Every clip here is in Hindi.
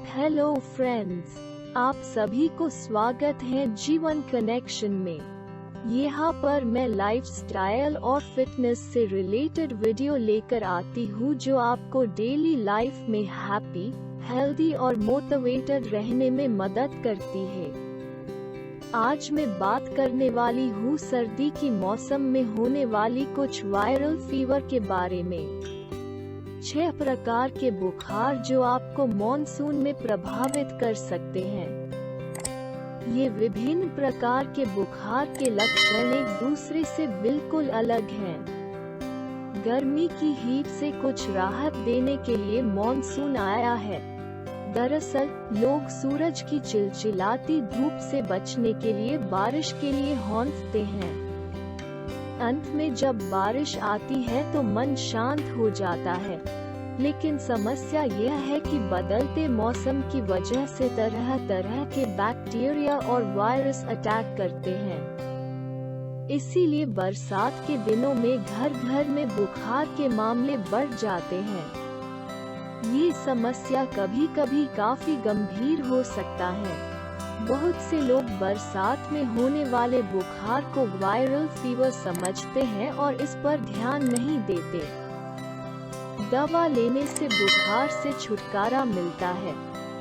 हेलो फ्रेंड्स, आप सभी को स्वागत है जीवन कनेक्शन में। यहाँ पर मैं लाइफस्टाइल और फिटनेस से रिलेटेड वीडियो लेकर आती हूँ जो आपको डेली लाइफ में हैप्पी, हेल्दी और मोटिवेटेड रहने में मदद करती है। आज मैं बात करने वाली हूँ सर्दी की मौसम में होने वाली कुछ वायरल फीवर के बारे में। 6 प्रकार के बुखार जो आपको मॉनसून में प्रभावित कर सकते हैं। ये विभिन्न प्रकार के बुखार के लक्षण एक दूसरे से बिल्कुल अलग हैं। गर्मी की हीट से कुछ राहत देने के लिए मॉनसून आया है। दरअसल लोग सूरज की चिलचिलाती धूप से बचने के लिए बारिश के लिए हौंफते हैं। अंत में जब बारिश आती है तो मन शांत हो जाता है, लेकिन समस्या यह है कि बदलते मौसम की वजह से तरह तरह के बैक्टीरिया और वायरस अटैक करते हैं। इसीलिए बरसात के दिनों में घर घर में बुखार के मामले बढ़ जाते हैं। ये समस्या कभी कभी काफी गंभीर हो सकता है। बहुत से लोग बरसात में होने वाले बुखार को वायरल फीवर समझते हैं और इस पर ध्यान नहीं देते। दवा लेने से बुखार से छुटकारा मिलता है,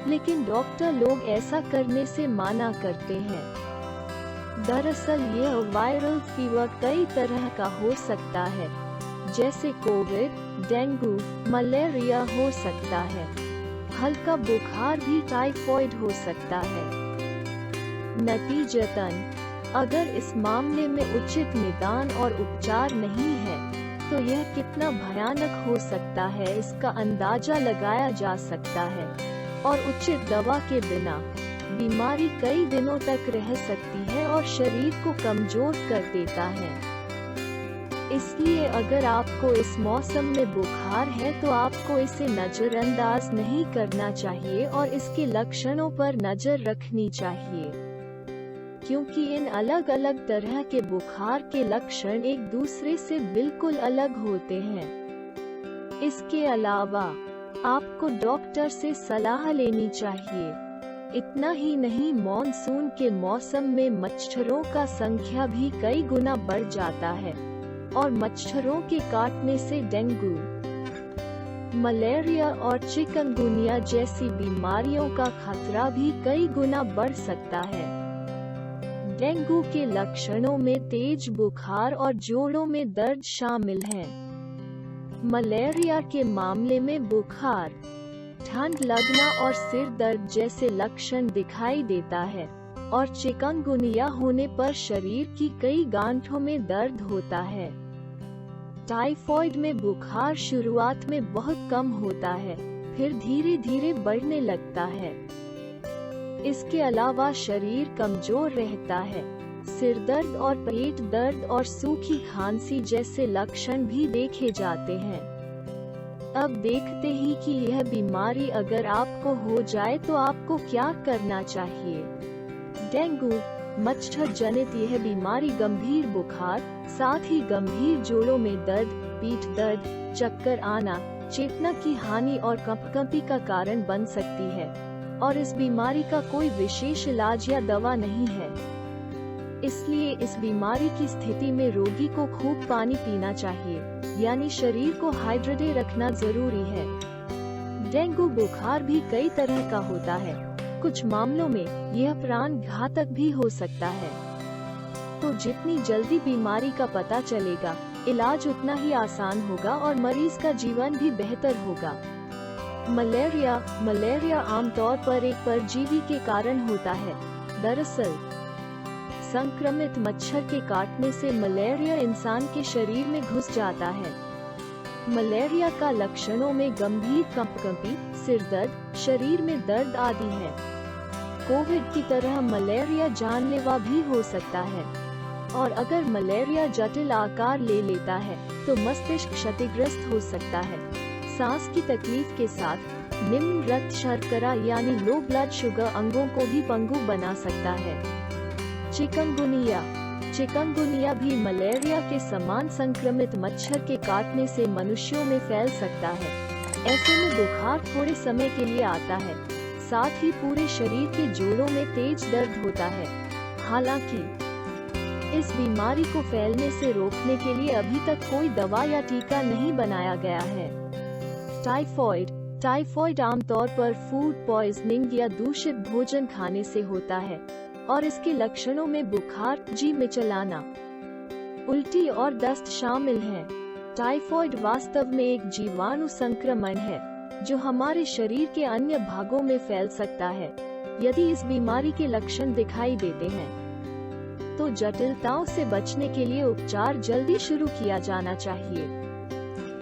लेकिन डॉक्टर लोग ऐसा करने से मना करते हैं। दरअसल यह वायरल फीवर कई तरह का हो सकता है, जैसे कोविड, डेंगू, मलेरिया हो सकता है। हल्का बुखार भी टाइफाइड हो सकता है। नतीजतन, अगर इस मामले में उचित निदान और उपचार नहीं है, तो यह कितना भयानक हो सकता है इसका अंदाजा लगाया जा सकता है। और उचित दवा के बिना बीमारी कई दिनों तक रह सकती है और शरीर को कमजोर कर देता है। इसलिए अगर आपको इस मौसम में बुखार है तो आपको इसे नजरअंदाज नहीं करना चाहिए और इसके लक्षणों पर नजर रखनी चाहिए, क्योंकि इन अलग अलग तरह के बुखार के लक्षण एक दूसरे से बिल्कुल अलग होते हैं। इसके अलावा आपको डॉक्टर से सलाह लेनी चाहिए। इतना ही नहीं, मॉनसून के मौसम में मच्छरों का संख्या भी कई गुना बढ़ जाता है और मच्छरों के काटने से डेंगू, मलेरिया और चिकनगुनिया जैसी बीमारियों का खतरा भी कई गुना बढ़ सकता है। डेंगू के लक्षणों में तेज बुखार और जोड़ों में दर्द शामिल हैं। मलेरिया के मामले में बुखार, ठंड लगना और सिर दर्द जैसे लक्षण दिखाई देता है, और चिकनगुनिया होने पर शरीर की कई गांठों में दर्द होता है। टाइफाइड में बुखार शुरुआत में बहुत कम होता है, फिर धीरे धीरे बढ़ने लगता है। इसके अलावा शरीर कमजोर रहता है। सिर दर्द और पेट दर्द और सूखी खांसी जैसे लक्षण भी देखे जाते हैं। अब देखते ही कि यह बीमारी अगर आपको हो जाए तो आपको क्या करना चाहिए। डेंगू मच्छर जनित यह बीमारी गंभीर बुखार, साथ ही गंभीर जोड़ों में दर्द, पीठ दर्द, चक्कर आना, चेतना की हानि और कंपकंपी का कारण बन सकती है, और इस बीमारी का कोई विशेष इलाज या दवा नहीं है। इसलिए इस बीमारी की स्थिति में रोगी को खूब पानी पीना चाहिए, यानी शरीर को हाइड्रेटेड रखना जरूरी है। डेंगू बुखार भी कई तरह का होता है। कुछ मामलों में यह प्राण घातक भी हो सकता है। तो जितनी जल्दी बीमारी का पता चलेगा, इलाज उतना ही आसान होगा और मरीज का जीवन भी बेहतर होगा। मलेरिया आमतौर पर एक परजीवी के कारण होता है। दरअसल संक्रमित मच्छर के काटने से मलेरिया इंसान के शरीर में घुस जाता है। मलेरिया का लक्षणों में गंभीर कंपकंपी, सिर दर्द, शरीर में दर्द आदि है। कोविड की तरह मलेरिया जानलेवा भी हो सकता है, और अगर मलेरिया जटिल आकार ले लेता है तो मस्तिष्क क्षतिग्रस्त हो सकता है। सांस की तकलीफ के साथ निम्न रक्त शर्करा यानी लो ब्लड शुगर अंगों को भी पंगु बना सकता है। चिकनगुनिया भी मलेरिया के समान संक्रमित मच्छर के काटने से मनुष्यों में फैल सकता है। ऐसे में बुखार थोड़े समय के लिए आता है, साथ ही पूरे शरीर के जोड़ों में तेज दर्द होता है। हालांकि इस बीमारी को फैलने से रोकने के लिए अभी तक कोई दवा या टीका नहीं बनाया गया है। टाइफॉइड आमतौर पर फूड पॉइजनिंग या दूषित भोजन खाने से होता है और इसके लक्षणों में बुखार, जी मिचलाना, उल्टी और दस्त शामिल हैं। टाइफॉइड वास्तव में एक जीवाणु संक्रमण है जो हमारे शरीर के अन्य भागों में फैल सकता है। यदि इस बीमारी के लक्षण दिखाई देते हैं तो जटिलताओं से बचने के लिए उपचार जल्दी शुरू किया जाना चाहिए।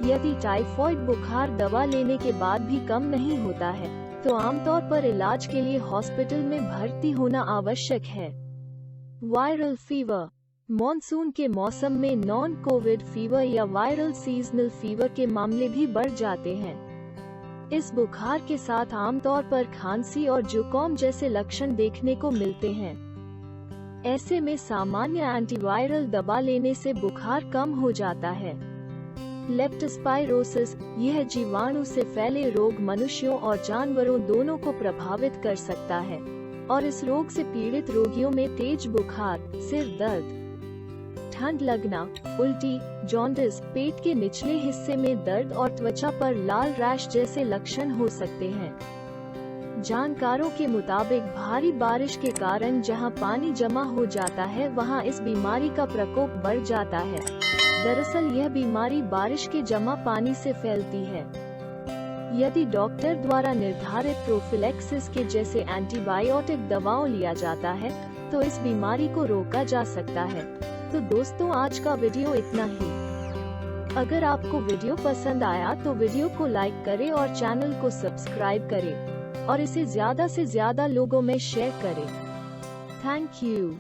यदि टाइफॉइड बुखार दवा लेने के बाद भी कम नहीं होता है तो आमतौर पर इलाज के लिए हॉस्पिटल में भर्ती होना आवश्यक है। वायरल फीवर, मॉनसून के मौसम में नॉन कोविड फीवर या वायरल सीजनल फीवर के मामले भी बढ़ जाते हैं। इस बुखार के साथ आमतौर पर खांसी और जुकाम जैसे लक्षण देखने को मिलते हैं। ऐसे में सामान्य एंटीवायरल दवा लेने से बुखार कम हो जाता है। लेप्टोस्पाइरोसिस, यह जीवाणु से फैले रोग मनुष्यों और जानवरों दोनों को प्रभावित कर सकता है और इस रोग से पीड़ित रोगियों में तेज बुखार, सिर दर्द, ठंड लगना, उल्टी, जॉन्डिस, पेट के निचले हिस्से में दर्द और त्वचा पर लाल रैश जैसे लक्षण हो सकते हैं। जानकारों के मुताबिक भारी बारिश के कारण जहां पानी जमा हो जाता है वहां इस बीमारी का प्रकोप बढ़ जाता है। दरअसल यह बीमारी बारिश के जमा पानी से फैलती है। यदि डॉक्टर द्वारा निर्धारित प्रोफिलैक्सिस के जैसे एंटीबायोटिक दवाओं लिया जाता है तो इस बीमारी को रोका जा सकता है। तो दोस्तों, आज का वीडियो इतना ही। अगर आपको वीडियो पसंद आया तो वीडियो को लाइक करें और चैनल को सब्सक्राइब करें और इसे ज्यादा से ज्यादा लोगों में शेयर करें। Thank you.